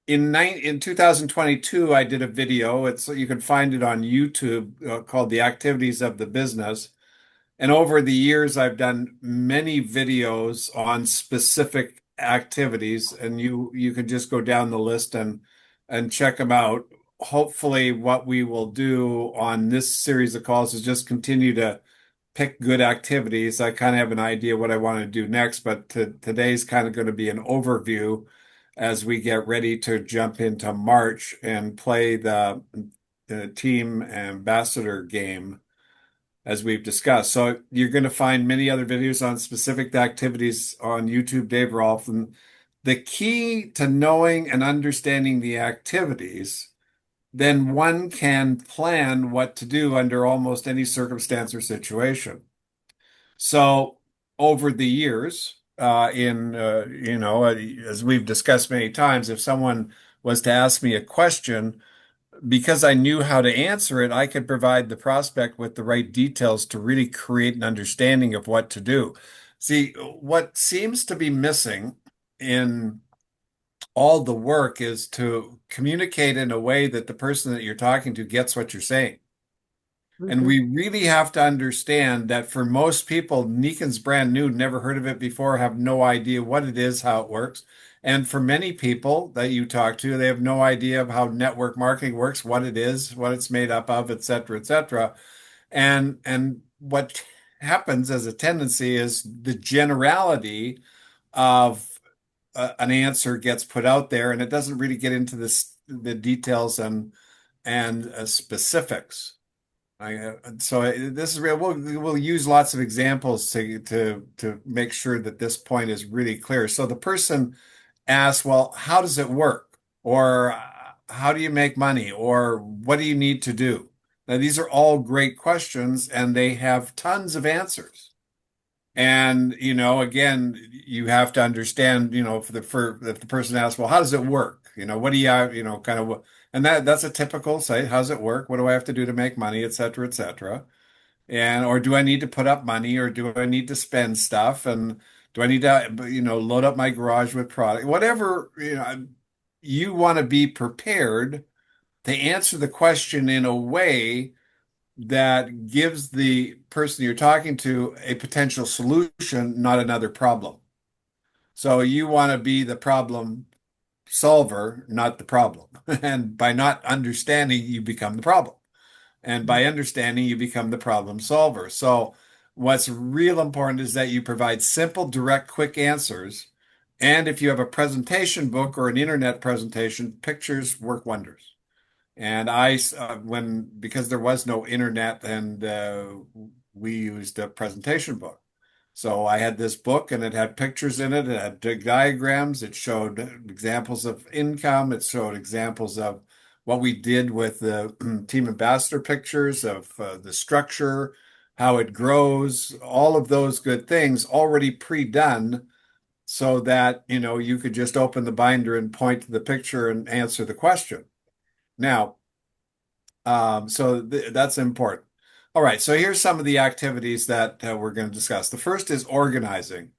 in 2022, I did a video. It's you can find it on YouTube called "The Activities of the Business." And over the years, I've done many videos on specific activities, and you can just go down the list and check them out. Hopefully, what we will do on this series of calls is just continue to pick good activities. I kind of have an idea what I want to do next, but today's kind of going to be an overview as we get ready to jump into March and play the team ambassador game as we've discussed. So you're going to find many other videos on specific activities on YouTube, Dave Rolfe. And the key to knowing and understanding the activities, then one can plan what to do under almost any circumstance or situation. So over the years, as we've discussed many times, if someone was to ask me a question, because I knew how to answer it, I could provide the prospect with the right details to really create an understanding of what to do. See, what seems to be missing in all the work is to communicate in a way that the person that you're talking to gets what you're saying. And Mhm. we really have to understand that for most people, Nikon's brand new, never heard of it before, have no idea what it is, how it works. And for many people that you talk to, they have no idea of how network marketing works, what it is, what it's made up of, et cetera, et cetera. And what happens as a tendency is the generality of an answer gets put out there, and it doesn't really get into the details and specifics. This is real. We'll use lots of examples to make sure that this point is really clear. So the person asks, "Well, how does it work?" Or "How do you make money?" Or "What do you need to do?" Now, these are all great questions, and they have tons of answers. And again, you have to understand, for if the person asks, "Well, how does it work?" What do you have, kind of, and that's a typical say, "How does it work? What do I have to do to make money, et cetera, et cetera." And or do I need to put up money, or do I need to spend stuff, and do I need to, load up my garage with product, whatever, you want to be prepared to answer the question in a way that gives the person you're talking to a potential solution, not another problem. So you want to be the problem solver, not the problem. And by not understanding, you become the problem. And by understanding, you become the problem solver. So what's real important is that you provide simple, direct, quick answers. And if you have a presentation book or an internet presentation, pictures work wonders. And because there was no internet, and we used a presentation book. So I had this book, and it had pictures in it. It had diagrams. It showed examples of income. It showed examples of what we did with the team ambassador pictures of the structure, how it grows, all of those good things already pre-done so that, you could just open the binder and point to the picture and answer the question. Now, so that's important. All right, so here's some of the activities that we're going to discuss. The first is organizing.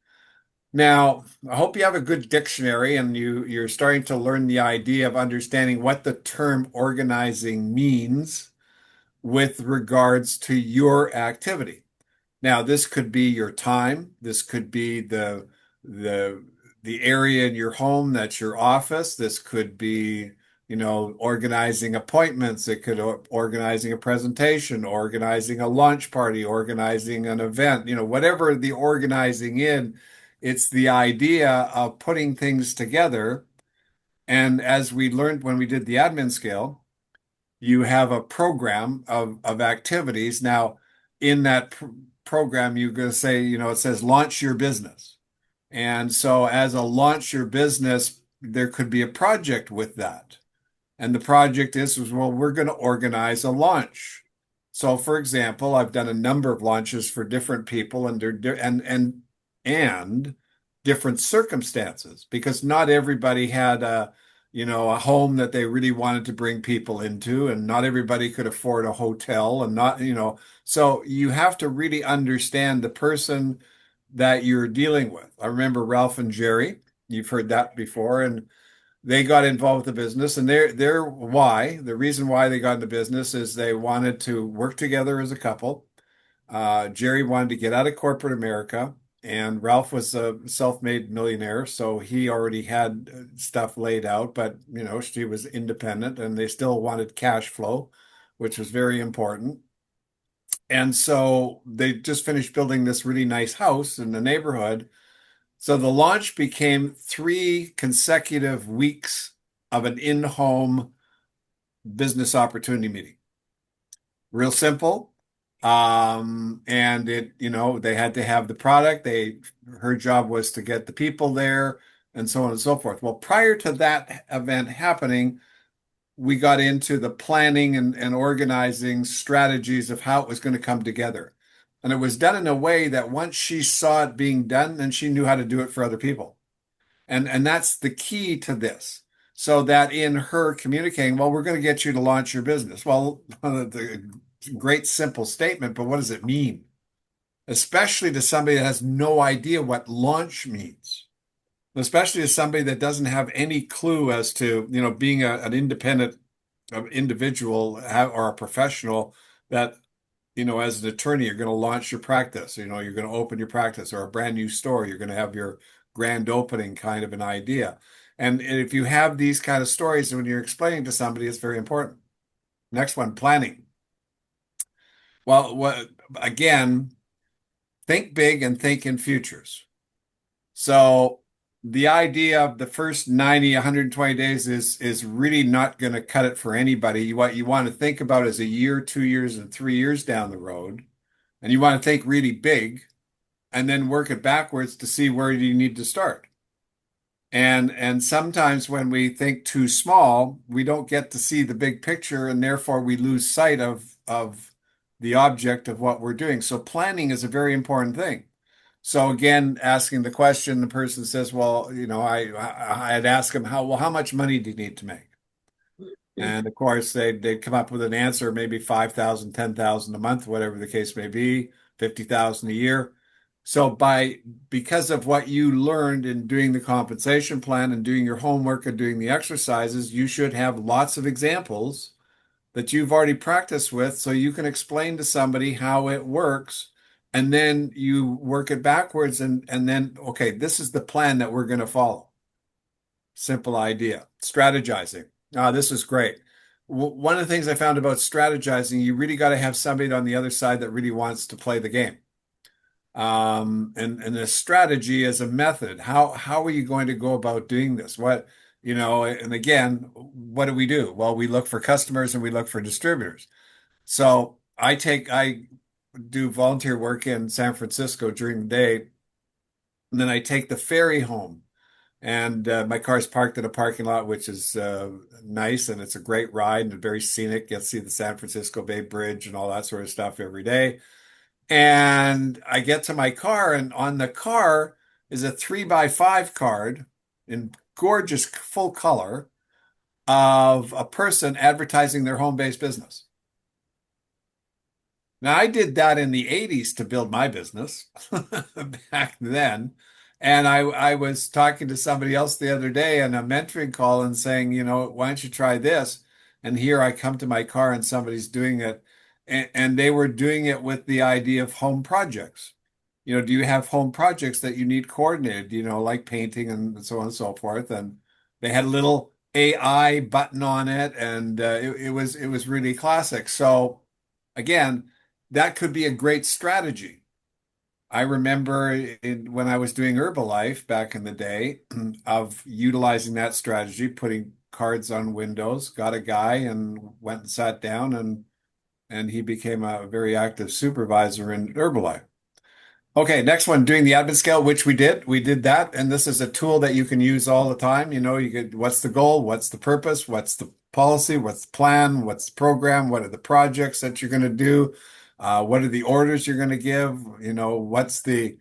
Now, I hope you have a good dictionary and you're starting to learn the idea of understanding what the term organizing means with regards to your activity. Now, this could be your time. This could be the the area in your home that's your office. This could be, organizing appointments. It could organizing a presentation, organizing a lunch party, organizing an event, whatever the organizing in, it's the idea of putting things together. And as we learned when we did the admin scale, you have a program of activities. Now, in that program, you're going to say, it says launch your business. And so, as a launch your business, there could be a project with that. And the project is well, we're going to organize a launch. So, for example, I've done a number of launches for different people and different circumstances because not everybody had a home that they really wanted to bring people into, and not everybody could afford a hotel, and not, so you have to really understand the person that you're dealing with. I remember Ralph and Jerry. You've heard that before, and they got involved with the business, and the reason why they got in the business is they wanted to work together as a couple. Jerry wanted to get out of corporate America, and Ralph was a self-made millionaire, so he already had stuff laid out, but she was independent, and they still wanted cash flow, which was very important. And so they just finished building this really nice house in the neighborhood. So the launch became 3 consecutive weeks of an in-home business opportunity meeting. Real simple. And they had to have the product. Her job was to get the people there and so on and so forth. Well, prior to that event happening, we got into the planning and organizing strategies of how it was going to come together. And it was done in a way that once she saw it being done, then she knew how to do it for other people. And that's the key to this. So that in her communicating, well, we're going to get you to launch your business. Well, the great simple statement, but what does it mean? Especially to somebody that has no idea what launch means, especially to somebody that doesn't have any clue as to, being an independent individual or a professional that, as an attorney, you're going to launch your practice, you're going to open your practice or a brand new store, you're going to have your grand opening kind of an idea. And if you have these kind of stories, when you're explaining to somebody, it's very important. Next one, planning. Well, again, think big and think in futures. So the idea of the first 90, 120 days is really not going to cut it for anybody. What you want to think about is a year, 2 years, and 3 years down the road. And you want to think really big and then work it backwards to see where you need to start. And sometimes when we think too small, we don't get to see the big picture, and therefore we lose sight of the object of what we're doing. So planning is a very important thing. So again, asking the question, the person says, "Well, I'd ask them how much money do you need to make?" And of course, they'd come up with an answer, maybe 5,000, 10,000 a month, whatever the case may be, 50,000 a year. So because of what you learned in doing the compensation plan and doing your homework and doing the exercises, you should have lots of examples that you've already practiced with so you can explain to somebody how it works. And then you work it backwards and then, okay, this is the plan that we're going to follow. Simple idea. Strategizing. This is great. One of the things I found about strategizing, you really got to have somebody on the other side that really wants to play the game. And a strategy is a method. How are you going to go about doing this? And again, what do we do? Well, we look for customers and we look for distributors. So I do volunteer work in San Francisco during the day, and then I take the ferry home. And my car's parked in a parking lot, which is nice, and it's a great ride and very scenic. You'll see the San Francisco Bay Bridge and all that sort of stuff every day. And I get to my car, and on the car is a 3x5 card in gorgeous full color of a person advertising their home-based business. Now, I did that in the 80s to build my business back then. And I was talking to somebody else the other day on a mentoring call and saying, why don't you try this? And here I come to my car and somebody's doing it. And they were doing it with the idea of home projects. Do you have home projects that you need coordinated, like painting and so on and so forth? And they had a little AI button on it, and it was really classic. So again, that could be a great strategy. I remember when I was doing Herbalife back in the day of utilizing that strategy, putting cards on windows, got a guy and went and sat down and he became a very active supervisor in Herbalife. Okay, next one, doing the admin scale, which we did. We did that, and this is a tool that you can use all the time. You get what's the goal, what's the purpose, what's the policy, what's the plan, what's the program, what are the projects that you're going to do, what are the orders you're going to give, what's the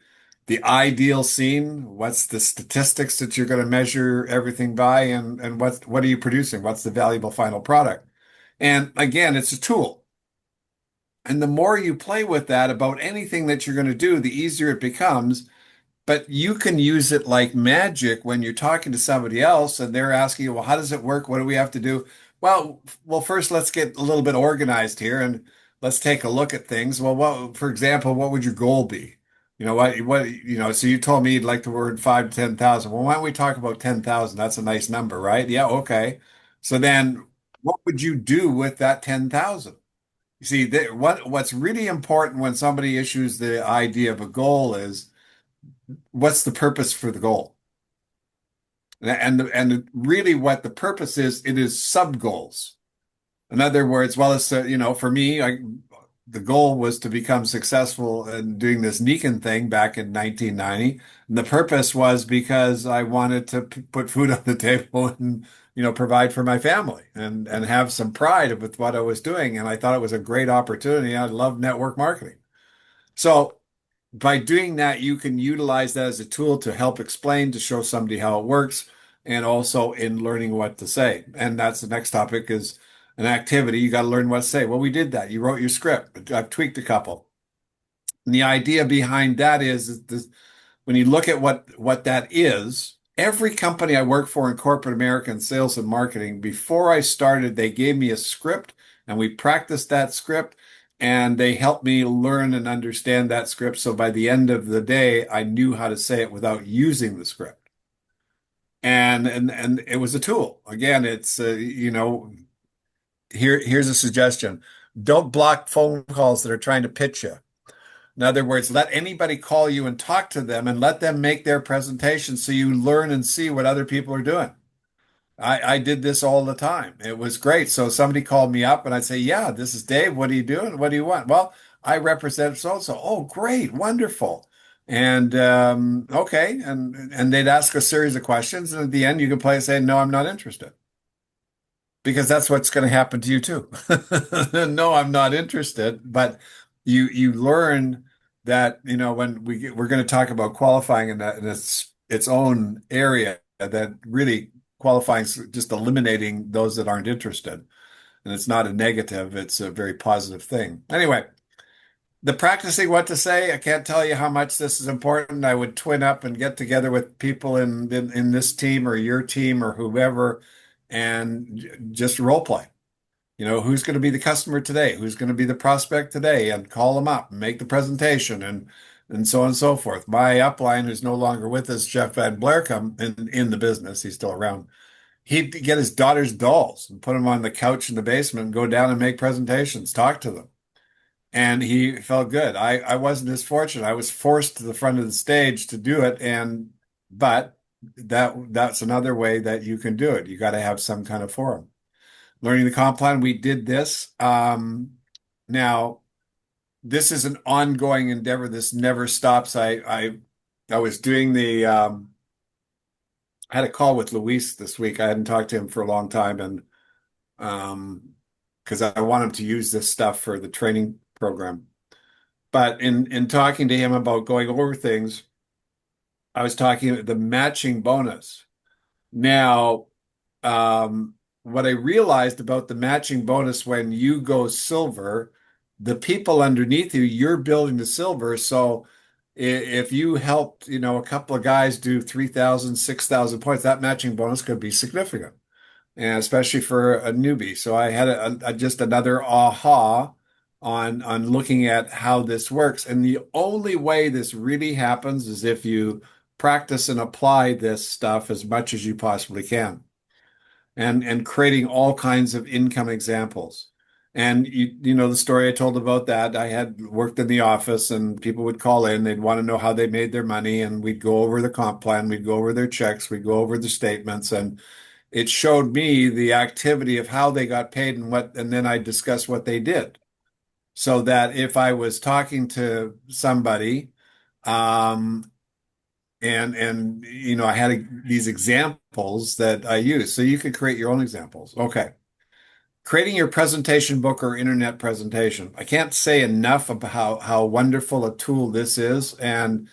ideal scene, what's the statistics that you're going to measure everything by, and what are you producing, what's the valuable final product. And again, it's a tool. And the more you play with that about anything that you're going to do, the easier it becomes. but you can use it like magic when you're talking to somebody else and they're asking you, well, how does it work? What do we have to do? Well, first let's get a little bit organized here and let's take a look at things. Well, for example, what would your goal be? So you told me you'd like to earn 5 to 10,000. Well, why don't we talk about 10,000? That's a nice number, right? Yeah, okay. So then what would you do with that 10,000? You see, what's really important when somebody issues the idea of a goal is what's the purpose for the goal? And really what the purpose is, it is sub goals. In other words, well, for me, the goal was to become successful in doing this Nikon thing back in 1990. And the purpose was because I wanted to put food on the table and, provide for my family and have some pride with what I was doing. And I thought it was a great opportunity. I love network marketing. So by doing that, you can utilize that as a tool to help explain, to show somebody how it works, and also in learning what to say. And that's the next topic is an activity. You got to learn what to say. Well, we did that. You wrote your script. I've tweaked a couple. And the idea behind that is this, when you look at what that is, every company I work for in corporate America in sales and marketing, before I started, they gave me a script and we practiced that script and they helped me learn and understand that script. So by the end of the day, I knew how to say it without using the script. And it was a tool. Again, it's here's a suggestion. Don't block phone calls that are trying to pitch you. In other words, let anybody call you and talk to them and let them make their presentation so you learn and see what other people are doing. I did this all the time. It was great. So somebody called me up and I'd say, yeah, this is Dave. What are you doing? What do you want? Well, I represent so and so. Oh, great, wonderful. And okay. And they'd ask a series of questions. And at the end, you can play and say, no, I'm not interested. Because that's what's going to happen to you too. No, I'm not interested. But you learn that, when we're going to talk about qualifying in that in its own area, that really qualifying is just eliminating those that aren't interested. And it's not a negative, it's a very positive thing. Anyway, the practicing what to say, I can't tell you how much this is important. I would twin up and get together with people in this team or your team or whoever and just role play. Who's going to be the customer today? Who's going to be the prospect today? And call them up and make the presentation and so on and so forth. My upline, who's no longer with us, Jeff Van Blair, come in the business. He's still around. He'd get his daughter's dolls and put them on the couch in the basement and go down and make presentations, talk to them. And he felt good. I wasn't as fortunate. I was forced to the front of the stage to do it. But that's another way that you can do it. You got to have some kind of forum. Learning the comp plan, we did this. Now, this is an ongoing endeavor. This never stops. I was doing I had a call with Luis this week. I hadn't talked to him for a long time, and because I want him to use this stuff for the training program. But in talking to him about going over things, I was talking the matching bonus. Now, what I realized about the matching bonus when you go silver, the people underneath you, you're building the silver. So if you helped, a couple of guys do 3,000, 6,000 points, that matching bonus could be significant, and especially for a newbie. So I had just another aha on looking at how this works. And the only way this really happens is if you practice and apply this stuff as much as you possibly can and creating all kinds of income examples. And the story I told about that, I had worked in the office and people would call in, they'd want to know how they made their money, and we'd go over the comp plan, we'd go over their checks, we'd go over the statements, and it showed me the activity of how they got paid and then I discussed what they did. So that if I was talking to somebody, um, I had these examples that I use. So you could create your own examples. Okay. Creating your presentation book or internet presentation. I can't say enough about how wonderful a tool this is. And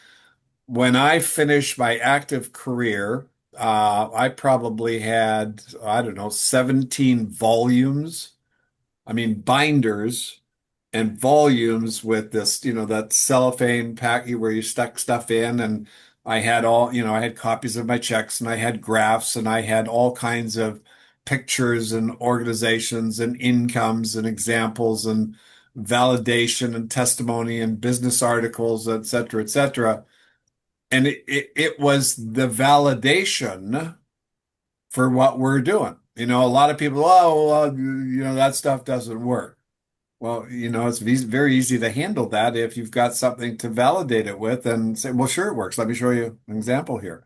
when I finished my active career, I probably had, I don't know, 17 volumes. I mean, binders and volumes with this, that cellophane pack where you stuck stuff in and I had all, I had copies of my checks and I had graphs and I had all kinds of pictures and organizations and incomes and examples and validation and testimony and business articles, et cetera, et cetera. And it was the validation for what we're doing. A lot of people, oh, well, that stuff doesn't work. Well, it's very easy to handle that if you've got something to validate it with and say, well, sure, it works. Let me show you an example here.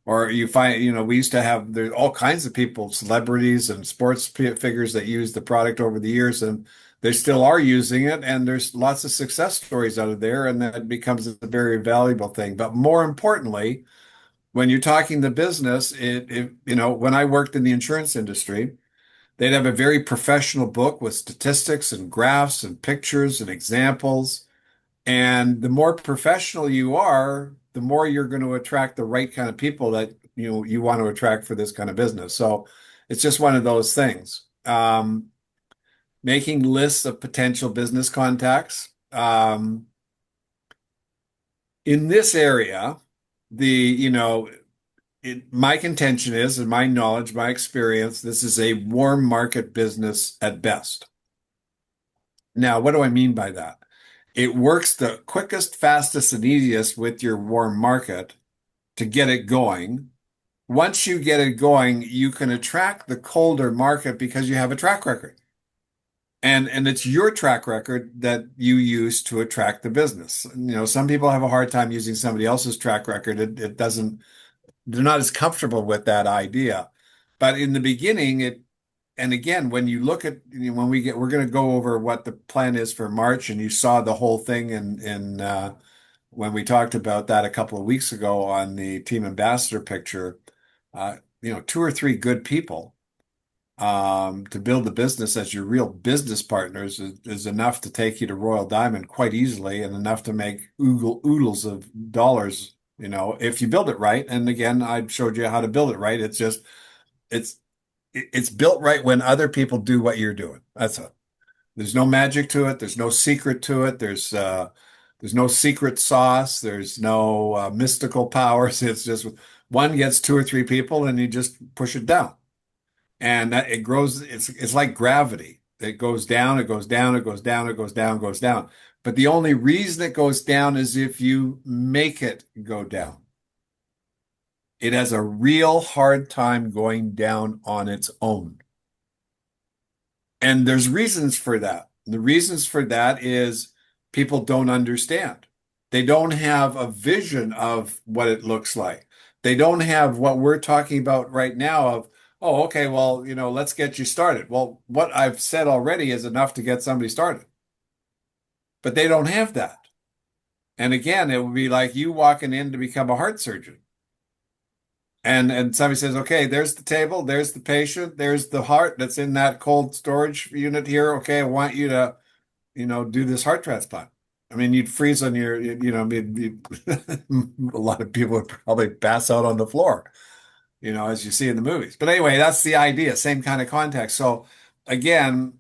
Or you find, we used to have there's all kinds of people, celebrities and sports figures that use the product over the years, and they still are using it. And there's lots of success stories out of there, and that becomes a very valuable thing. But more importantly, when you're talking the business, when I worked in the insurance industry, they'd have a very professional book with statistics and graphs and pictures and examples. And the more professional you are, the more you're going to attract the right kind of people that you want to attract for this kind of business. So it's just one of those things. Making lists of potential business contacts. In this area, my contention is, and my knowledge, my experience, this is a warm market business at best. Now, what do I mean by that? It works the quickest, fastest, and easiest with your warm market to get it going. Once you get it going, you can attract the colder market because you have a track record. And it's your track record that you use to attract the business. Some people have a hard time using somebody else's track record. It doesn't, they're not as comfortable with that idea. But in the beginning, and again, when you look at, when we're going to go over what the plan is for March, and you saw the whole thing when we talked about that a couple of weeks ago on the team ambassador picture, 2 or 3 good people to build the business as your real business partners is enough to take you to Royal Diamond quite easily and enough to make oodles of dollars, if you build it right. And again, I showed you how to build it right. It's it's built right when other people do what you're doing. There's no magic to it. There's no secret to it. There's no secret sauce. There's no mystical powers. It's just one gets 2 or 3 people and you just push it down. And that it grows. It's like gravity. It goes down, it goes down, it goes down, it goes down, it goes down. But the only reason it goes down is if you make it go down. It has a real hard time going down on its own. And there's reasons for that. The reasons for that is people don't understand. They don't have a vision of what it looks like. They don't have what we're talking about right now of, oh, okay, well, let's get you started. Well, what I've said already is enough to get somebody started. But they don't have that. And again, it would be like you walking in to become a heart surgeon. And somebody says, okay, there's the table, there's the patient, there's the heart that's in that cold storage unit here. Okay, I want you to, do this heart transplant. I mean, you'd freeze on your, a lot of people would probably pass out on the floor, as you see in the movies. But anyway, that's the idea, same kind of context. So again,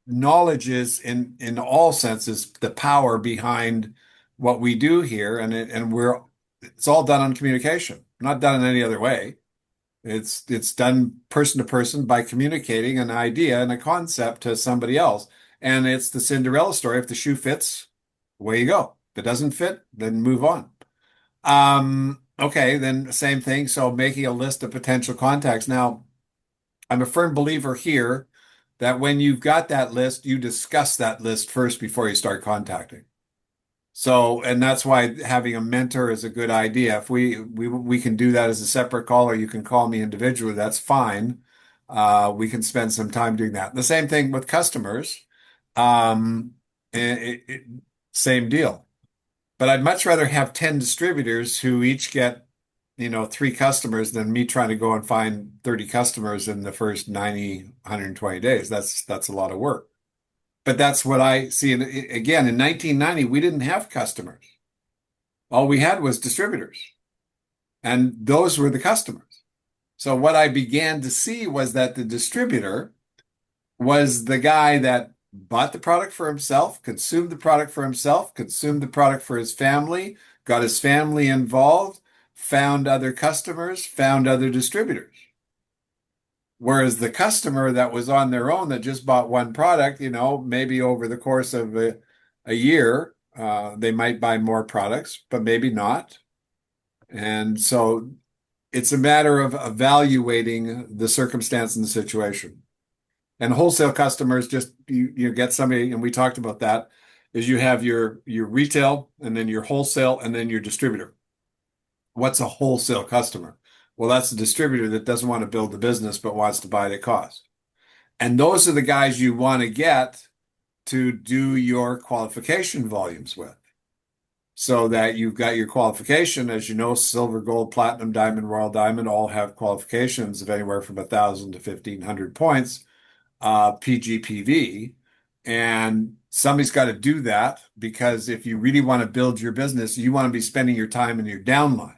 knowledge is in all senses the power behind what we do here, and it's all done on communication, not done in any other way. It's done person to person by communicating an idea and a concept to somebody else. And it's the Cinderella story. If the shoe fits, away you go. If it doesn't fit, then move on. Okay, then same thing. So making a list of potential contacts. Now, I'm a firm believer here that when you've got that list, you discuss that list first before you start contacting. So, and that's why having a mentor is a good idea. If we can do that as a separate call, or you can call me individually, that's fine. We can spend some time doing that. The same thing with customers. Um, Same deal. But I'd much rather have 10 distributors who each get, 3 customers than me trying to go and find 30 customers in the first 90, 120 days. That's a lot of work. But that's what I see. And again, in 1990, we didn't have customers. All we had was distributors, and those were the customers. So what I began to see was that the distributor was the guy that bought the product for himself, consumed the product for himself, consumed the product for his family, got his family involved, found other customers, found other distributors. Whereas the customer that was on their own that just bought one product, maybe over the course of a year, they might buy more products, but maybe not. And so it's a matter of evaluating the circumstance and the situation. And wholesale customers, just you get somebody, and we talked about that, is you have your retail and then your wholesale and then your distributor. What's a wholesale customer? Well, that's a distributor that doesn't want to build the business but wants to buy it at cost. And those are the guys you want to get to do your qualification volumes with. So that you've got your qualification, as you know, silver, gold, platinum, diamond, royal diamond all have qualifications of anywhere from 1,000 to 1,500 points, PGPV. And somebody's got to do that because if you really want to build your business, you want to be spending your time in your downline.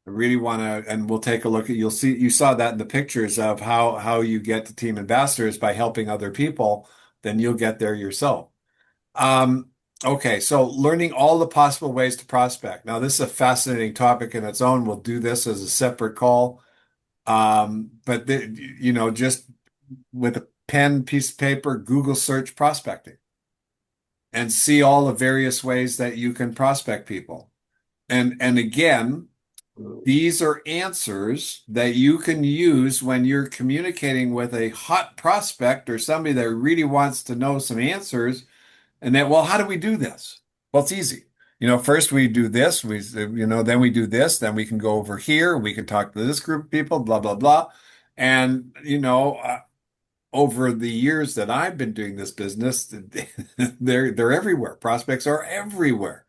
I really want to, and we'll take a look at, you saw that in the pictures of how you get to team ambassadors by helping other people, then you'll get there yourself. Okay, so learning all the possible ways to prospect. Now, this is a fascinating topic in its own. We'll do this as a separate call. But just with a pen, piece of paper, Google search prospecting and see all the various ways that you can prospect people. And again, these are answers that you can use when you're communicating with a hot prospect or somebody that really wants to know some answers. And then, well, how do we do this? Well, it's easy. First we do this, then we do this, then we can go over here, we can talk to this group of people, blah, blah, blah. And, over the years that I've been doing this business, they're everywhere. Prospects are everywhere.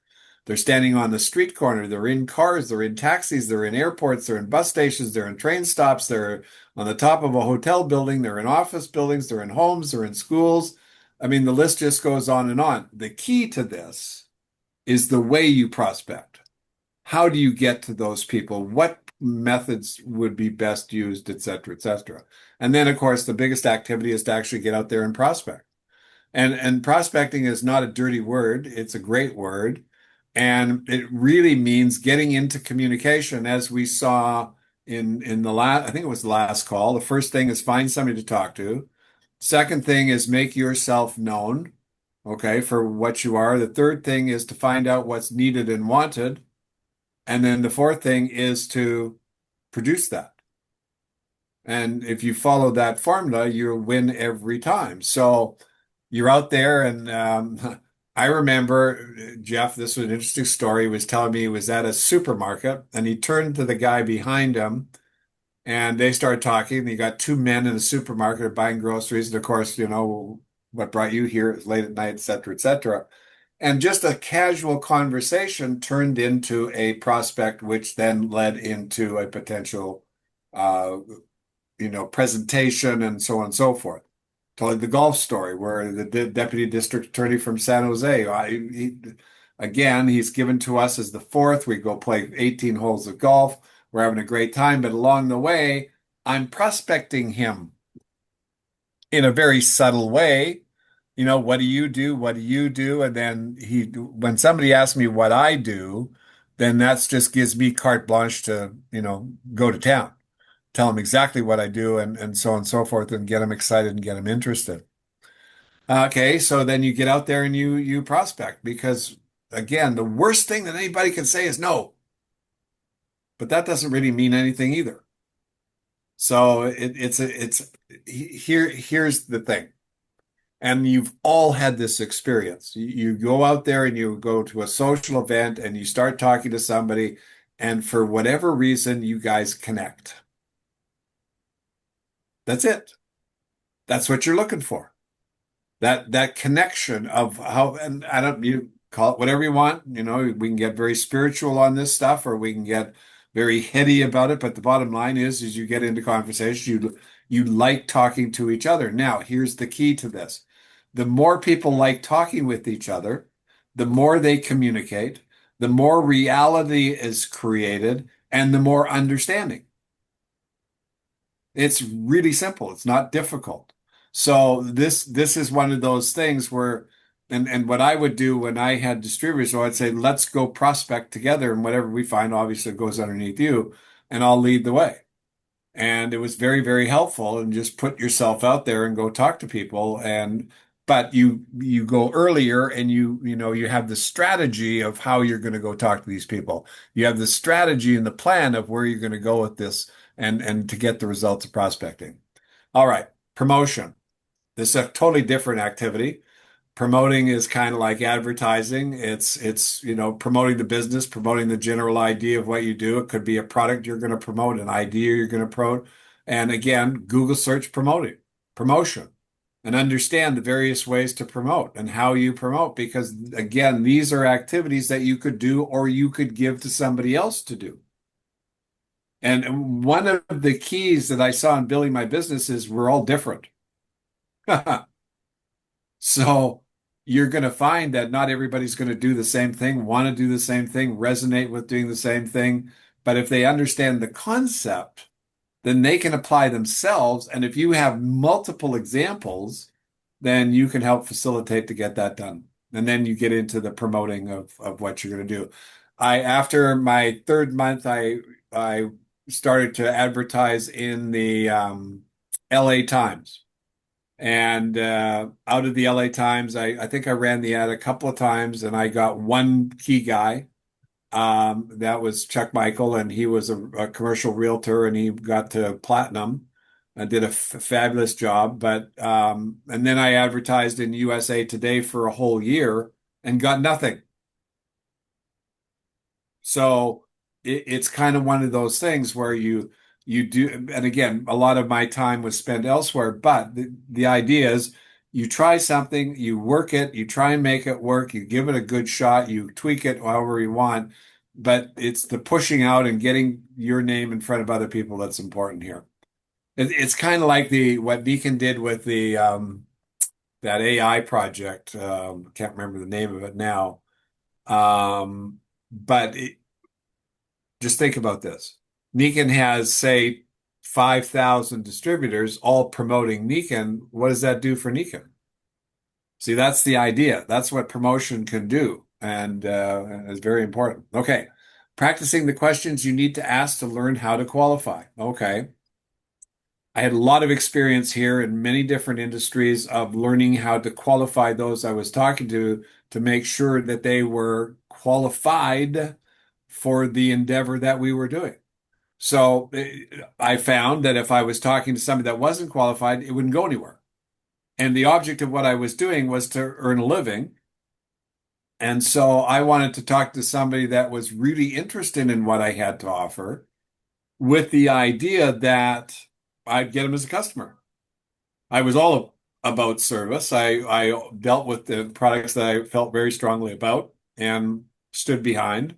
They're standing on the street corner. They're in cars. They're in taxis. They're in airports. They're in bus stations. They're in train stops. They're on the top of a hotel building. They're in office buildings. They're in homes. They're in schools. I mean, the list just goes on and on. The key to this is the way you prospect. How do you get to those people? What methods would be best used, et cetera, et cetera. And then, of course, the biggest activity is to actually get out there and prospect. And prospecting is not a dirty word. It's a great word. And it really means getting into communication, as we saw in the last, I think it was the last call. The first thing is find somebody to talk to. Second thing is make yourself known, okay, for what you are. The third thing is to find out what's needed and wanted. And then the fourth thing is to produce that. And if you follow that formula, you'll win every time. So you're out there, and I remember Jeff, this was an interesting story. He was telling me he was at a supermarket and he turned to the guy behind him and they started talking. And you got two men in a supermarket buying groceries. And of course, what brought you here is late at night, et cetera, et cetera. And just a casual conversation turned into a prospect, which then led into a potential, presentation and so on and so forth. Told the golf story where the deputy district attorney from San Jose, again, he's given to us as the fourth. We go play 18 holes of golf. We're having a great time, but along the way, I'm prospecting him in a very subtle way. What do you do? What do you do? And then when somebody asks me what I do, then that's just gives me carte blanche to, go to town, tell them exactly what I do and so on and so forth and get them excited and get them interested. Okay, so then you get out there and you prospect because again, the worst thing that anybody can say is no. But that doesn't really mean anything either. So here's the thing. And you've all had this experience. You go out there and you go to a social event and you start talking to somebody, and for whatever reason, you guys connect. That's it. That's what you're looking for. That connection of how, and you call it whatever you want. We can get very spiritual on this stuff, or we can get very heady about it. But the bottom line is you get into conversation, you like talking to each other. Now, here's the key to this. The more people like talking with each other, the more they communicate, the more reality is created, and the more understanding. It's really simple. It's not difficult. So this is one of those things where And what I would do when I had distributors, so I'd say, let's go prospect together, and whatever we find obviously goes underneath you, and I'll lead the way. And it was very, very helpful. And just put yourself out there and go talk to people. And but you go earlier, and you have the strategy of how you're going to go talk to these people. You have the strategy and the plan of where you're going to go with this, and to get the results of prospecting. All right, promotion. This is a totally different activity. Promoting is kind of like advertising. It's promoting the business, promoting the general idea of what you do. It could be a product you're going to promote, an idea you're going to promote. And again, Google search promotion, and understand the various ways to promote and how you promote, because again, these are activities that you could do or you could give to somebody else to do. And one of the keys that I saw in building my business is we're all different. So you're going to find that not everybody's going to do the same thing, want to do the same thing, resonate with doing the same thing. But if they understand the concept, then they can apply themselves. And if you have multiple examples, then you can help facilitate to get that done. And then you get into the promoting of what you're going to do. After my third month, I started to advertise in the LA Times. And out of the LA Times, I think I ran the ad a couple of times, and I got one key guy. That was Chuck Michael, and he was a commercial realtor, and he got to platinum and did a fabulous job. And then I advertised in USA Today for a whole year and got nothing. So it's kind of one of those things where you do, and again, a lot of my time was spent elsewhere, but the idea is you try something, you work it, you try and make it work, you give it a good shot, you tweak it however you want, but it's the pushing out and getting your name in front of other people that's important here. It's kind of like the what Deacon did with the that AI project. Can't remember the name of it now. But just think about this. Nikon has, say, 5,000 distributors all promoting Nikon. What does that do for Nikon? See, that's the idea. That's what promotion can do. And it's very important. Okay. Practicing the questions you need to ask to learn how to qualify. Okay. I had a lot of experience here in many different industries of learning how to qualify those I was talking to make sure that they were qualified for the endeavor that we were doing. So I found that if I was talking to somebody that wasn't qualified, it wouldn't go anywhere. And the object of what I was doing was to earn a living. And so I wanted to talk to somebody that was really interested in what I had to offer, with the idea that I'd get them as a customer. I was all about service. I dealt with the products that I felt very strongly about and stood behind.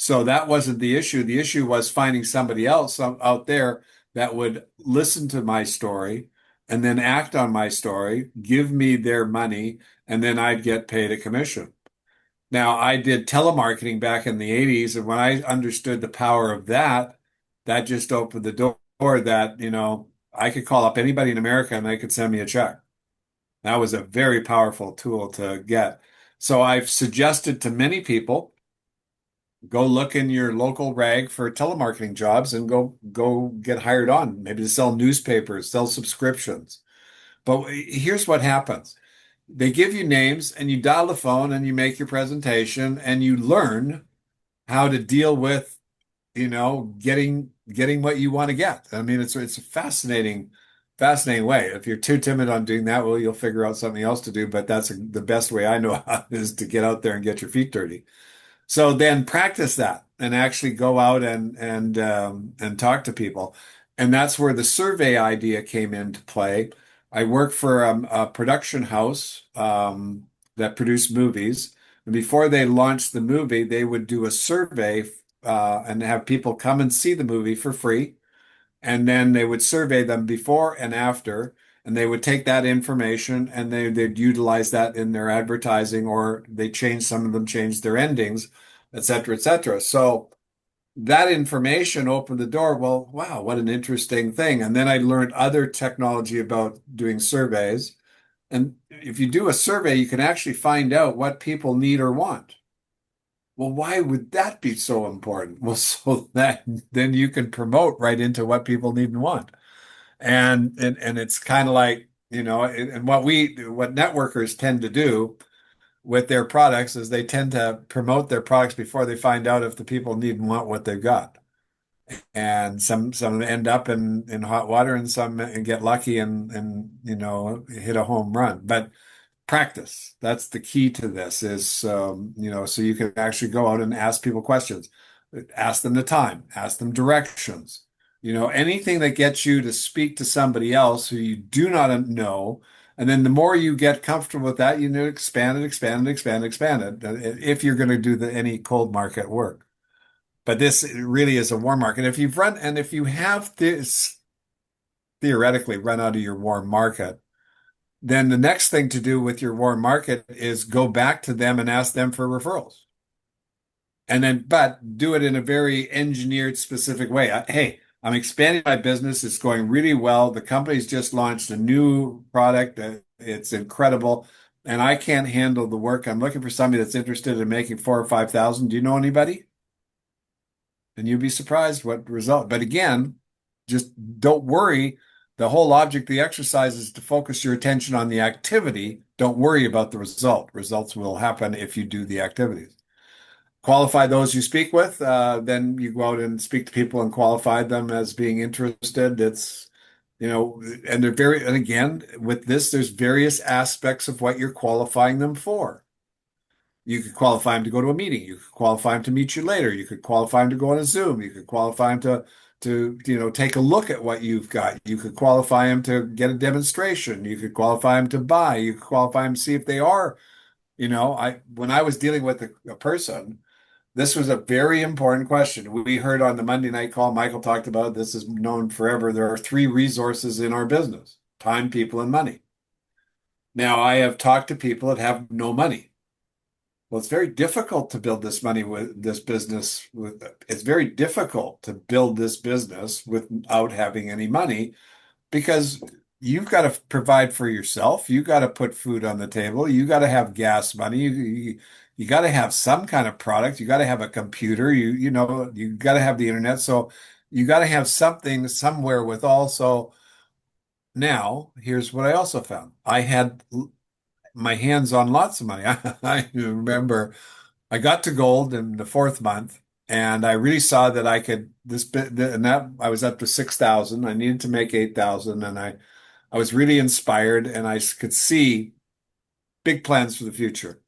So that wasn't the issue. The issue was finding somebody else out there that would listen to my story and then act on my story, give me their money, and then I'd get paid a commission. Now, I did telemarketing back in the 80s, and when I understood the power of that, that just opened the door that, I could call up anybody in America and they could send me a check. That was a very powerful tool to get. So I've suggested to many people, go look in your local rag for telemarketing jobs and go get hired on, maybe to sell newspapers, sell subscriptions. But here's what happens. They give you names and you dial the phone and you make your presentation and you learn how to deal with, getting what you want to get. I mean, it's a fascinating way. If you're too timid on doing that, well, you'll figure out something else to do. But that's the best way I know how is to get out there and get your feet dirty. So then practice that and actually go out and talk to people. And that's where the survey idea came into play. I work for a production house that produced movies. And before they launched the movie, they would do a survey and have people come and see the movie for free. And then they would survey them before and after, and they would take that information and they'd utilize that in their advertising, or some of them changed their endings, et cetera, et cetera. So that information opened the door. Well, wow, what an interesting thing. And then I learned other technology about doing surveys. And if you do a survey, you can actually find out what people need or want. Well, why would that be so important? Well, so that then you can promote right into what people need and want. And it's kind of like, and what networkers tend to do with their products is they tend to promote their products before they find out if the people need and want what they've got. And some end up in hot water and some get lucky and hit a home run. But practice. That's the key to this is, so you can actually go out and ask people questions, ask them the time, ask them directions, anything that gets you to speak to somebody else who you do not know. And then the more you get comfortable with that, expand it, expand it, expand it, expand it, if you're going to do any cold market work. But this really is a warm market. If you have this theoretically run out of your warm market, then the next thing to do with your warm market is go back to them and ask them for referrals. But do it in a very engineered, specific way. Hey, I'm expanding my business. It's going really well. The company's just launched a new product. It's incredible. And I can't handle the work. I'm looking for somebody that's interested in making 4,000 or 5,000. Do you know anybody? And you'd be surprised what result. But again, just don't worry. The whole object of the exercise is to focus your attention on the activity. Don't worry about the result. Results will happen if you do the activities. Qualify those you speak with. Then you go out and speak to people and qualify them as being interested. And and again, with this, there's various aspects of what you're qualifying them for. You could qualify him to go to a meeting. You could qualify him to meet you later. You could qualify him to go on a Zoom. You could qualify him to take a look at what you've got. You could qualify him to get a demonstration. You could qualify him to buy. You could qualify him to see if they are, when I was dealing with a person, this was a very important question. We heard on the Monday night call, Michael talked about this is known forever. There are three resources in our business: time, people, and money. Now, I have talked to people that have no money. Well, it's very difficult to build this money with this business. It's very difficult to build this business without having any money because you've got to provide for yourself. You got to put food on the table. You got to have gas money. You got to have some kind of product. You got to have a computer. You got to have the internet. So you got to have something somewhere with also. Now, here's what I also found. I had my hands on lots of money. I remember I got to gold in the fourth month, and I really saw that I could this bit, and that I was up to 6,000. I needed to make 8,000, and I was really inspired, and I could see big plans for the future.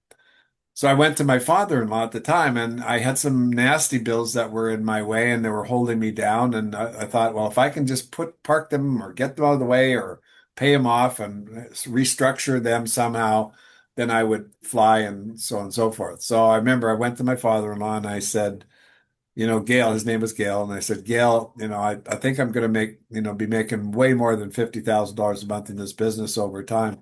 So I went to my father-in-law at the time, and I had some nasty bills that were in my way, and they were holding me down. And I thought, well, if I can just park them or get them out of the way or pay them off and restructure them somehow, then I would fly and so on and so forth. So I remember I went to my father-in-law and I said, Gail, his name was Gail, and I said, Gail, I think I'm going to be making way more than $50,000 a month in this business over time.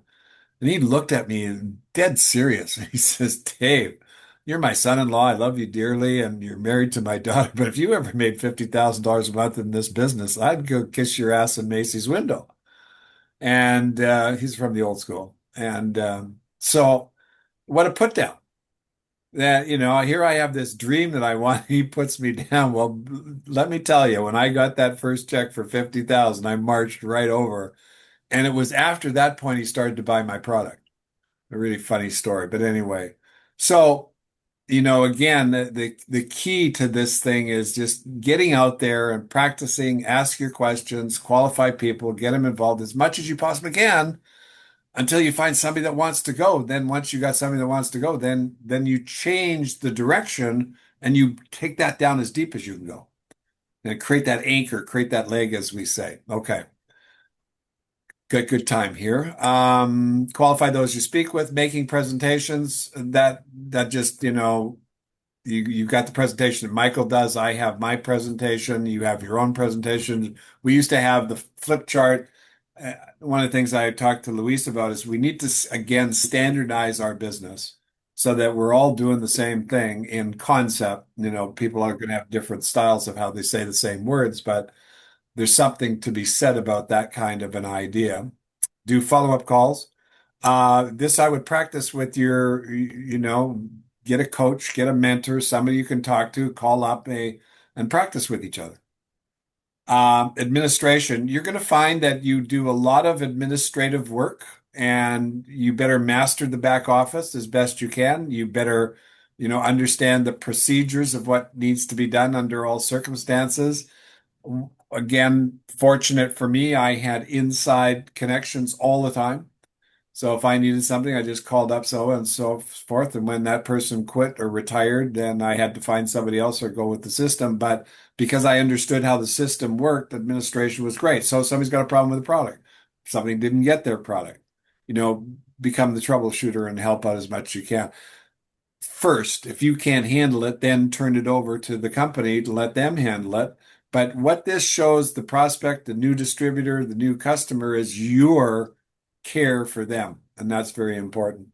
And he looked at me dead serious. He says, Dave, you're my son-in-law. I love you dearly, and you're married to my daughter. But if you ever made $50,000 a month in this business, I'd go kiss your ass in Macy's window. And he's from the old school. And so what a put down. That, here I have this dream that I want. He puts me down. Well, let me tell you, when I got that first check for 50,000, I marched right over. And it was after that point he started to buy my product. A really funny story. But anyway, so, again, the key to this thing is just getting out there and practicing, ask your questions, qualify people, get them involved as much as you possibly can until you find somebody that wants to go. Then once you got somebody that wants to go, then you change the direction and you take that down as deep as you can go. And create that anchor, create that leg, as we say. Okay. Good time here. Qualify those you speak with, making presentations. That just, you've got the presentation that Michael does. I have my presentation. You have your own presentation. We used to have the flip chart. One of the things I talked to Luis about is we need to, again, standardize our business so that we're all doing the same thing in concept. People are going to have different styles of how they say the same words, but there's something to be said about that kind of an idea. Do follow-up calls. This I would practice with get a coach, get a mentor, somebody you can talk to, call up and practice with each other. Administration, you're going to find that you do a lot of administrative work and you better master the back office as best you can. You better, understand the procedures of what needs to be done under all circumstances. Again, fortunate for me, I had inside connections all the time. So if I needed something, I just called up so and so forth. And when that person quit or retired, then I had to find somebody else or go with the system. But because I understood how the system worked, administration was great. So if somebody's got a problem with the product, somebody didn't get their product, you know, become the troubleshooter and help out as much as you can. First, if you can't handle it, then turn it over to the company to let them handle it. But what this shows the prospect, the new distributor, the new customer is your care for them. And that's very important.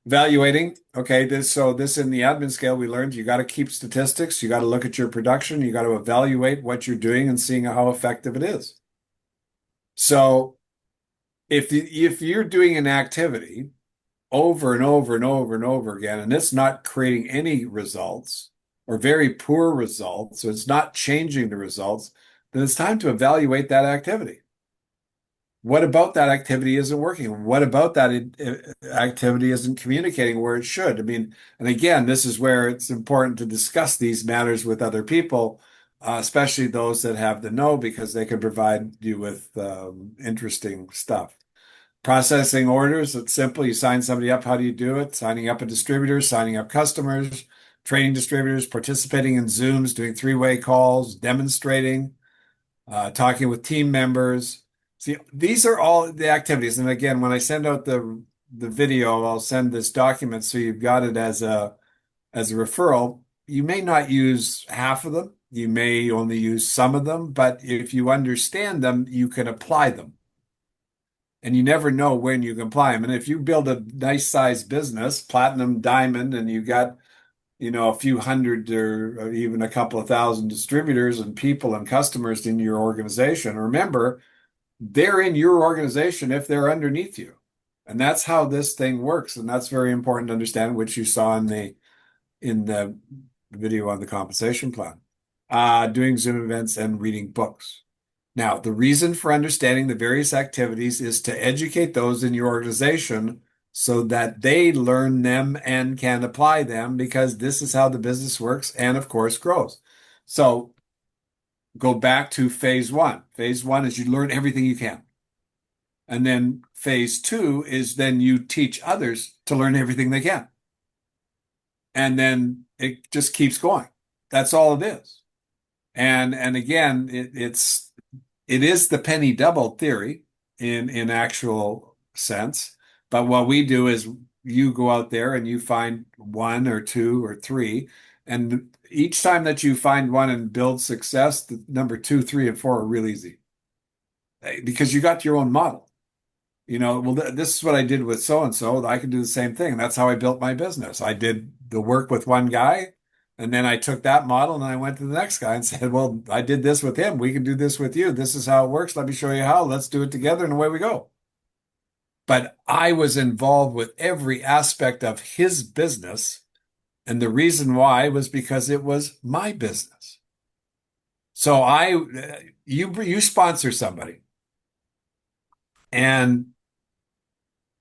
Evaluating. Okay, this in the admin scale, we learned you got to keep statistics, you got to look at your production, you got to evaluate what you're doing and seeing how effective it is. So if you're doing an activity over and over and over and over again, and it's not creating any results or very poor results, so it's not changing the results, then it's time to evaluate that activity. What about that activity isn't working? What about that activity isn't communicating where it should? I mean, and again, this is where it's important to discuss these matters with other people, especially those that have the know, because they can provide you with interesting stuff. Processing orders, it's simple. You sign somebody up. How do you do it? Signing up a distributor, signing up customers, training distributors, participating in Zooms, doing three-way calls, demonstrating, talking with team members. See, these are all the activities. And again, when I send out the video, I'll send this document so you've got it as a referral. You may not use half of them. You may only use some of them, but if you understand them, you can apply them. And you never know when you can apply them. And if you build a nice sized business, platinum, diamond, and you got, a few hundred or even a couple of thousand distributors and people and customers in your organization, remember, they're in your organization if they're underneath you. And that's how this thing works. And that's very important to understand, which you saw in the video on the compensation plan. Doing Zoom events and reading books. Now, the reason for understanding the various activities is to educate those in your organization so that they learn them and can apply them because this is how the business works and, of course, grows. So go back to phase one. Phase one is you learn everything you can. And then phase two is then you teach others to learn everything they can. And then it just keeps going. That's all it is. And again, it is the penny double theory in actual sense. But what we do is you go out there and you find one or two or three, and each time that you find one and build success, the number two, three, and four are real easy because you got your own model. Well, this is what I did with so and so. I can do the same thing. That's how I built my business. I did the work with one guy, and then I took that model and I went to the next guy and said, "Well, I did this with him. We can do this with you. This is how it works. Let me show you how. Let's do it together." And away we go. But I was involved with every aspect of his business, and the reason why was because it was my business. So you sponsor somebody, and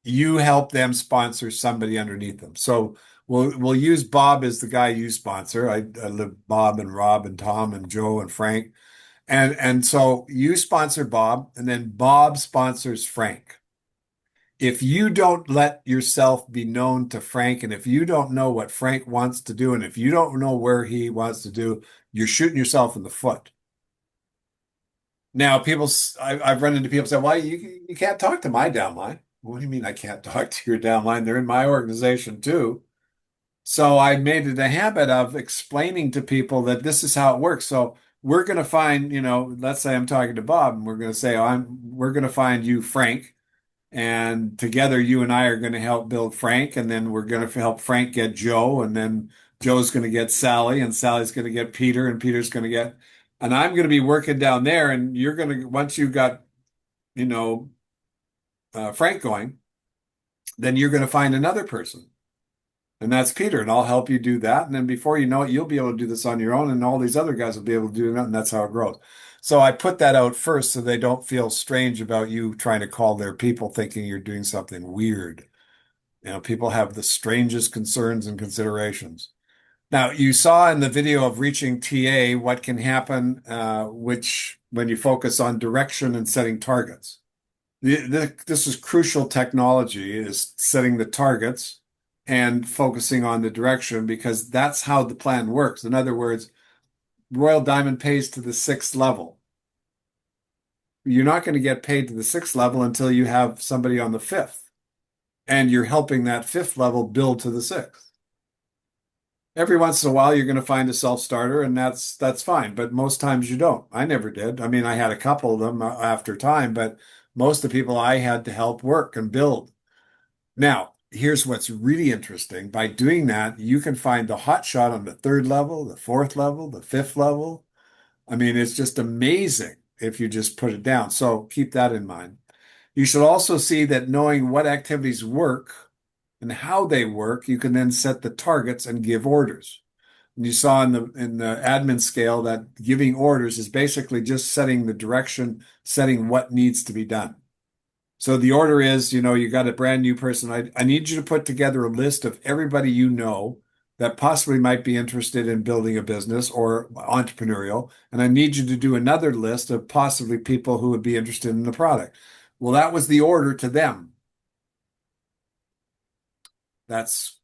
you help them sponsor somebody underneath them. So we'll use Bob as the guy you sponsor. I live Bob and Rob and Tom and Joe and Frank. And so you sponsor Bob, and then Bob sponsors Frank. If you don't let yourself be known to Frank, and if you don't know what Frank wants to do, and if you don't know where he wants to do, you're shooting yourself in the foot. Now, I've run into people say, "Well, you can't talk to my downline." What do you mean I can't talk to your downline? They're in my organization too. So I made it a habit of explaining to people that this is how it works. So we're going to find, let's say I'm talking to Bob, and we're going to say, we're going to find you, Frank, and together you and I are going to help build Frank, and then we're going to help Frank get Joe, and then Joe's going to get Sally, and Sally's going to get Peter, and Peter's going to get, and I'm going to be working down there, and you're going to, once you got, you know, Frank going, then you're going to find another person. And that's Peter, and I'll help you do that. And then before you know it, you'll be able to do this on your own, and all these other guys will be able to do it, and that's how it grows. So I put that out first so they don't feel strange about you trying to call their people thinking you're doing something weird. People have the strangest concerns and considerations. Now, you saw in the video of reaching TA what can happen, which when you focus on direction and setting targets. This is crucial technology, is setting the targets and focusing on the direction because that's how the plan works. In other words, Royal Diamond pays to the sixth level. You're not going to get paid to the sixth level until you have somebody on the fifth, and you're helping that fifth level build to the sixth. Every once in a while, you're going to find a self-starter, and that's fine. But most times you don't. I never did. I mean, I had a couple of them after time, but most of the people I had to help work and build. Now, here's what's really interesting. By doing that, you can find the hot shot on the third level, the fourth level, the fifth level. I mean, it's just amazing if you just put it down. So keep that in mind. You should also see that knowing what activities work and how they work, you can then set the targets and give orders. And you saw in the admin scale that giving orders is basically just setting the direction, setting what needs to be done. So the order is, you got a brand new person. I need you to put together a list of everybody you know that possibly might be interested in building a business or entrepreneurial. And I need you to do another list of possibly people who would be interested in the product. Well, that was the order to them. That's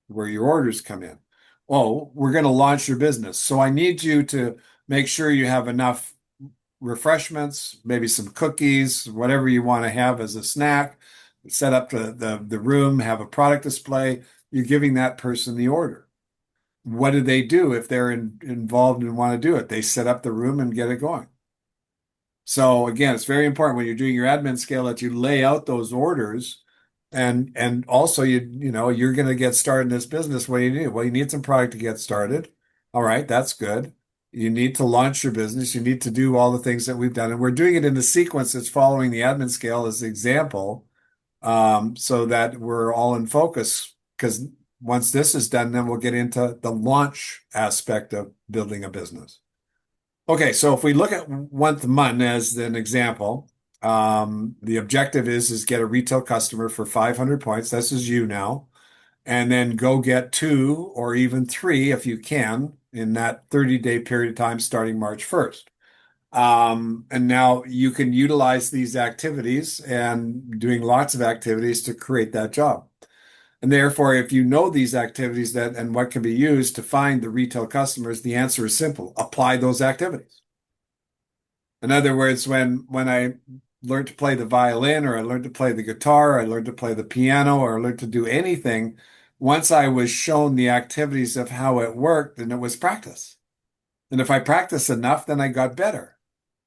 where your orders come in. Oh, we're going to launch your business. So I need you to make sure you have enough refreshments, maybe some cookies, whatever you want to have as a snack, set up the room, have a product display. You're giving that person the order. What do they do if they're involved and want to do it? They set up the room and get it going. So again, it's very important when you're doing your admin scale that you lay out those orders and also you're going to get started in this business. What do you need? Well, you need some product to get started. All right, that's good. You need to launch your business. You need to do all the things that we've done. And we're doing it in the sequence that's following the admin scale as the example, so that we're all in focus. Because once this is done, then we'll get into the launch aspect of building a business. Okay, so if we look at month as an example, the objective is get a retail customer for 500 points. This is you now. And then go get 2 or even 3 if you can in that 30-day period of time starting March 1st. And now you can utilize these activities and doing lots of activities to create that job. And therefore, if you know these activities and what can be used to find the retail customers, the answer is simple. Apply those activities. In other words, when I learned to play the violin or I learned to play the guitar, I learned to play the piano or I learned to do anything, once I was shown the activities of how it worked, then it was practice. And if I practiced enough, then I got better.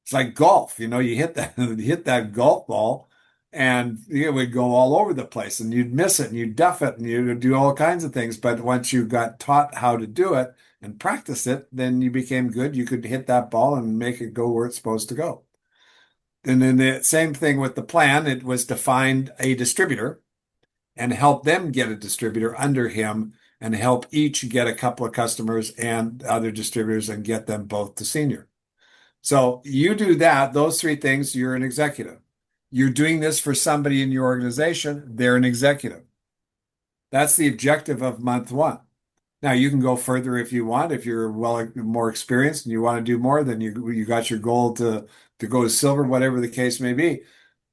It's like golf, you hit that you hit that golf ball and it would go all over the place and you'd miss it and you'd duff it and you'd do all kinds of things. But once you got taught how to do it and practice it, then you became good. You could hit that ball and make it go where it's supposed to go. And then the same thing with the plan, it was to find a distributor and help them get a distributor under him and help each get a couple of customers and other distributors and get them both to senior. So you do that, those 3 things, you're an executive. You're doing this for somebody in your organization, they're an executive. That's the objective of month 1. Now you can go further if you want. If you're more experienced and you want to do more, then you got your goal to go to silver, whatever the case may be.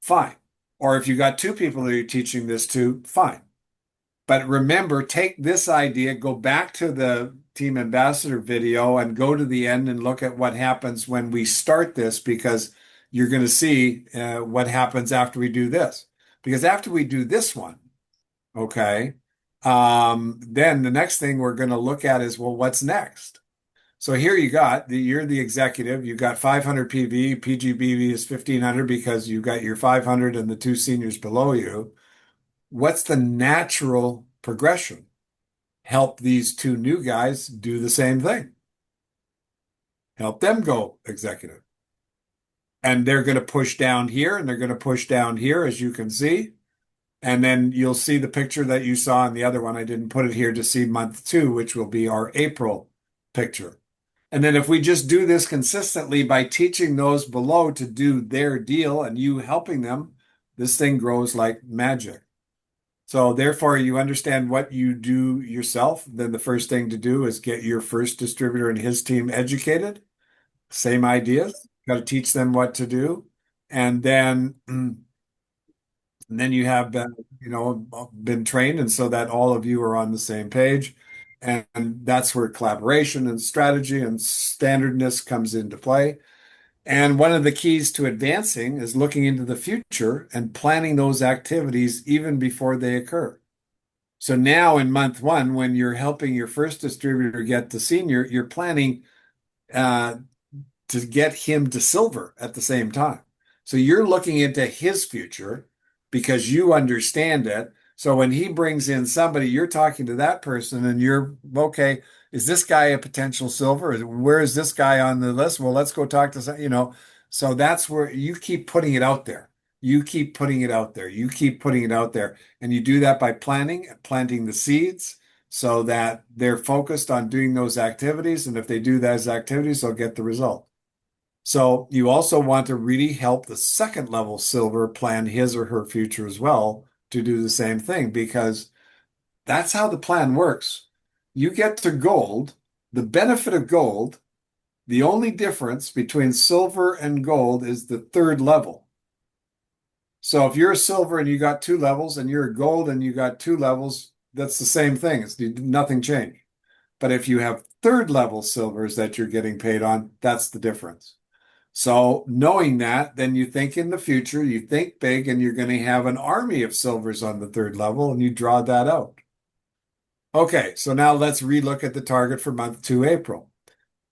Fine. Or if you got 2 people that you're teaching this to, fine. But remember, take this idea, go back to the team ambassador video and go to the end and look at what happens when we start this, because you're going to see what happens after we do this. Because after we do this one, okay, then the next thing we're going to look at is, well, what's next? So here you're the executive, you got 500 PV, PGBV is 1500 because you got your 500 and the 2 seniors below you. What's the natural progression? Help these 2 new guys do the same thing. Help them go executive. And they're going to push down here and they're going to push down here, as you can see. And then you'll see the picture that you saw in the other one. I didn't put it here to see month two, which will be our April picture. And then if we just do this consistently by teaching those below to do their deal and you helping them, this thing grows like magic. So therefore, you understand what you do yourself. Then the first thing to do is get your first distributor and his team educated. Same ideas. Got to teach them what to do. And then and then you have been, been trained, and so that all of you are on the same page. And that's where collaboration and strategy and standardness comes into play. And one of the keys to advancing is looking into the future and planning those activities even before they occur. So now in month one, when you're helping your first distributor get to senior, you're planning uh, to get him to silver at the same time. So you're looking into his future because you understand it. So when he brings in somebody, you're talking to that person and you're, okay, is this guy a potential silver? Where is this guy on the list? Well, let's go talk to some. So that's where you keep putting it out there. You keep putting it out there. You keep putting it out there. And you do that by planting the seeds so that they're focused on doing those activities. And if they do those activities, they'll get the result. So you also want to really help the second level silver plan his or her future as well to do the same thing because that's how the plan works. You get to gold, the benefit of gold, the only difference between silver and gold is the third level. So if you're a silver and you got two levels and you're a gold and you got two levels, that's the same thing. It's nothing changed. But if you have third level silvers that you're getting paid on, that's the difference. So knowing that, then you think in the future, you think big, and you're going to have an army of silvers on the third level, and you draw that out. Okay, so now let's relook at the target for month two, April.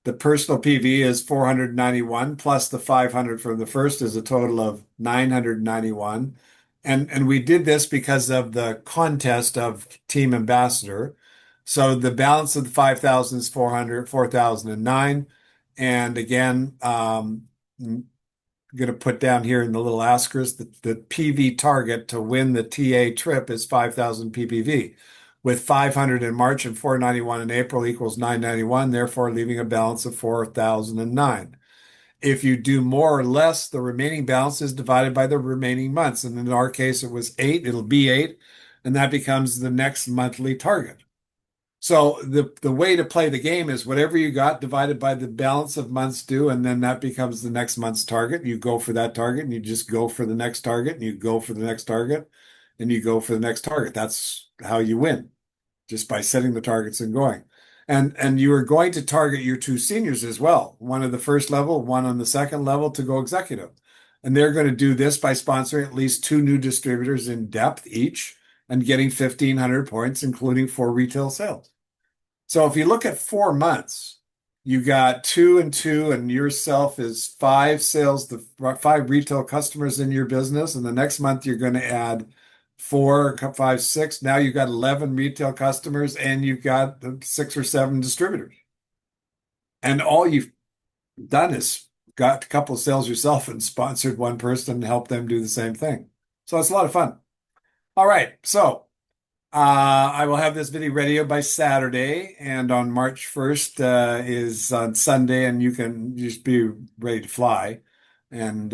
The personal PV is 491 plus the 500 from the first is a total of 991. And we did this because of the contest of Team Ambassador. So the balance of the 5,000 is 400, 4,009. And again, I'm going to put down here in the little asterisk that the PV target to win the TA trip is 5,000 PPV. With 500 in March and 491 in April equals 991, therefore leaving a balance of 4,009. If you do more or less, the remaining balance is divided by the remaining months. And in our case, it was 8, it'll be 8, and that becomes the next monthly target. So the way to play the game is whatever you got divided by the balance of months due, and then that becomes the next month's target. You go for that target, and you just go for the next target, and you go for the next target, and you go for the next target. That's how you win, just by setting the targets and going. And you are going to target your two seniors as well, one at the first level, one on the second level to go executive. And they're going to do this by sponsoring at least two new distributors in depth each and getting 1,500 points, including 4 retail sales. So if you look at 4 months, you got 2 and 2, and yourself is 5 sales, the 5 retail customers in your business. And the next month, you're going to add 4, 5, 6. Now you've got 11 retail customers and you've got 6 or 7 distributors. And all you've done is got a couple of sales yourself and sponsored one person and helped them do the same thing. So it's a lot of fun. All right. So I will have this video ready by Saturday, and on March 1st is on Sunday, and you can just be ready to fly and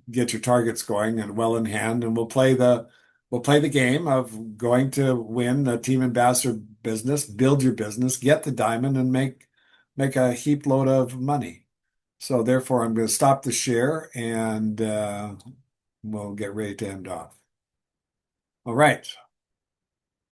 get your targets going and well in hand, and we'll play the game of going to win the Team Ambassador business, build your business, get the diamond, and make a heap load of money. So therefore, I'm going to stop the share, and we'll get ready to end off. All right.